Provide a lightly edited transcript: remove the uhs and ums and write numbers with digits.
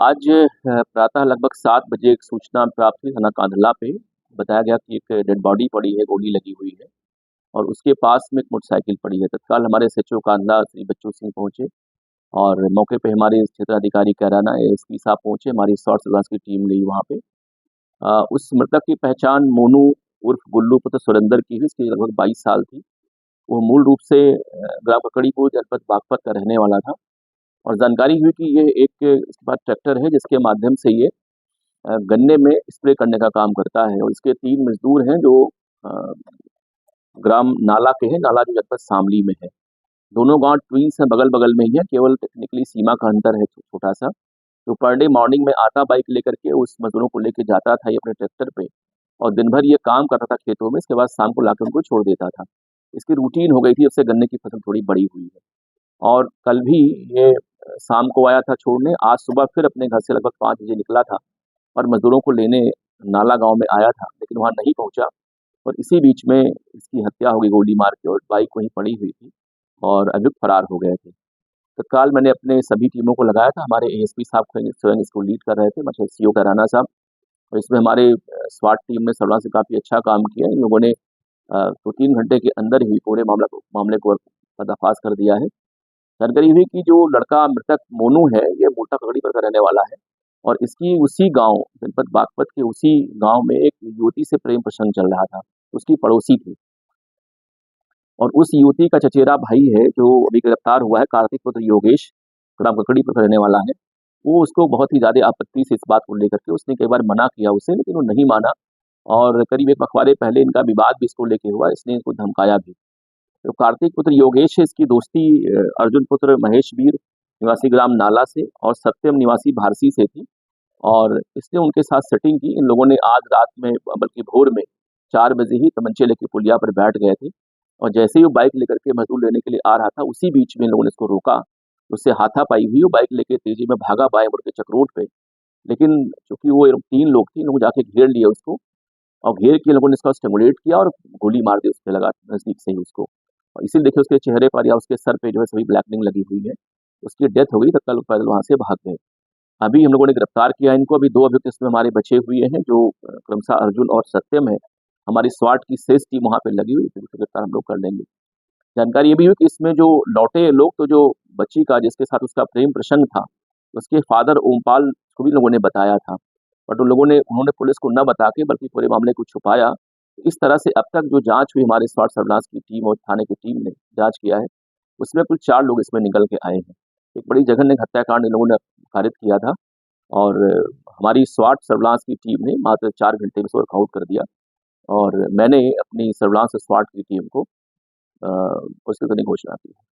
आज प्रातः लगभग 7 बजे एक सूचना प्राप्त हुई थाना कांधला पे। बताया गया कि एक डेड बॉडी पड़ी है, गोली लगी हुई है और उसके पास में एक मोटरसाइकिल पड़ी है। तत्काल हमारे एसएचओ कांधला श्री बच्चू सिंह पहुँचे और मौके पे हमारे क्षेत्राधिकारी कैराना एएसपी साहब पहुँचे, हमारी स्वास्थ्य विभाग की टीम गई वहाँ पे। उस मृतक की पहचान मोनू उर्फ गुल्लू पुत्र सुरेंद्र की हुई, इसकी लगभग 22 साल थी। वो मूल रूप से ग्राम ककड़ीपुर जनपद बागपत का रहने वाला था और जानकारी हुई कि ये एक इसके पास ट्रैक्टर है जिसके माध्यम से ये गन्ने में स्प्रे करने का काम करता है और इसके 3 मजदूर हैं जो अ, ग्राम नाला के हैं, नाला जो जनपद शामली में है। दोनों गांव ट्विन्स हैं, बगल-बगल में ही है, केवल टेक्निकली सीमा का अंतर है छोटा-सा। तो पर डे मॉर्निंग में आता बाइक लेकर के उस मजदूरों को लेके जाता था ये अपने ट्रैक्टर पे और दिन भर ये काम करता था खेतों में, इसके बाद शाम को लाके उनको छोड़ देता था। इसकी रूटीन हो गई थी, उससे गन्ने की फसल थोड़ी बड़ी हुई है और कल भी ये शाम को आया था छोड़ने, आज सुबह फिर अपने घर से लगभग 5 बजे निकला था और मजदूरों को लेने नाला गाँव में आया था, लेकिन वहाँ नहीं पहुँचा और इसी बीच में इसकी हत्या हो गई गोली मार के और बाइक वहीं पड़ी हुई थी और अभियुक्त फरार हो गए थे। तत्काल मैंने अपने सभी टीमों को लगाया था, हमारे एएसपी साहब स्वयं इसको लीड कर रहे थे, मतलब सीओ कैराना साहब और इसमें हमारे स्वाट टीम ने सर्विलांस से काफ़ी अच्छा काम किया। इन लोगों ने 2-3 घंटे के अंदर ही पूरे मामले को पर्दाफाश कर दिया है। जानकारी हुई कि जो लड़का मृतक मोनू है, ये मोटा ककड़ीपुर का रहने वाला है और इसकी उसी गाँव जनपद बागपत के उसी गाँव में एक युवती से प्रेम प्रसंग चल रहा था, उसकी पड़ोसी थी और उस युवती का चचेरा भाई है जो अभी गिरफ्तार हुआ है, कार्तिक पुत्र योगेश, ग्राम ककड़ीपुर का रहने वाला है। वो उसको बहुत ही ज़्यादा आपत्ति से इस बात को लेकर के उसने कई बार मना किया उसे, लेकिन वो नहीं माना और करीब 1 पखवाड़े पहले इनका विवाद भी इसको लेके हुआ, इसने इसको धमकाया भी। तो कार्तिक पुत्र योगेश है, इसकी दोस्ती अर्जुन पुत्र महेश वीर निवासी ग्राम नाला से और सत्यम निवासी भारसी से थी और इसने उनके साथ सेटिंग की। इन लोगों ने आज रात में बल्कि भोर में 4 बजे ही तमंचे लेके पुलिया पर बैठ गए थे और जैसे ही वो बाइक लेकर के मजदूर लेने के लिए आ रहा था, उसी बीच में इन लोगों ने इसको रोका, उससे हाथापाई हुई, वो बाइक लेके तेजी में भागा बाएँ मुड़ के चक्रोट पे। लेकिन चूँकि वो 3 लोग थे, इन लोगों जाके घेर लिया उसको और घेर के लोगों ने इसका स्टिमुलेट किया और गोली मार दी उसपे लगा नज़दीक से ही उसको। और इसीलिए देखिए उसके चेहरे पर या उसके सर पे जो है सभी ब्लैकनिंग लगी हुई है। उसकी डेथ हो गई, तत्काल पैदल वहाँ से भाग गए। अभी हम लोगों ने गिरफ्तार किया इनको, अभी 2 अभियुक्त इसमें हमारे बचे हुए हैं जो क्रमशः अर्जुन और सत्यम है। हमारी स्वाट की शेष टीम वहाँ पे लगी हुई है, गिरफ्तार हम लोग कर लेंगे। जानकारी ये भी हुई कि इसमें जो लौटे लोग तो जो बच्ची का जिसके साथ उसका प्रेम प्रसंग था, उसके फादर ओमपाल को भी लोगों ने बताया था। बट उन लोगों ने उन्होंने पुलिस को न बता के बल्कि पूरे मामले को छुपाया। इस तरह से अब तक जो जाँच हुई हमारे स्वाट सर्विलांस की टीम और थाने की टीम ने जाँच किया है, उसमें कुल 4 लोग इसमें निकल के आए हैं। एक बड़ी जघन्य हत्याकांड इन लोगों ने कारित किया था और हमारी स्वाट सर्विलांस की टीम ने मात्र 4 घंटे में इसको वर्कआउट कर दिया और मैंने अपनी सर्विलांस स्वाट की टीम को पुरस्कृत करने की घोषणा की है।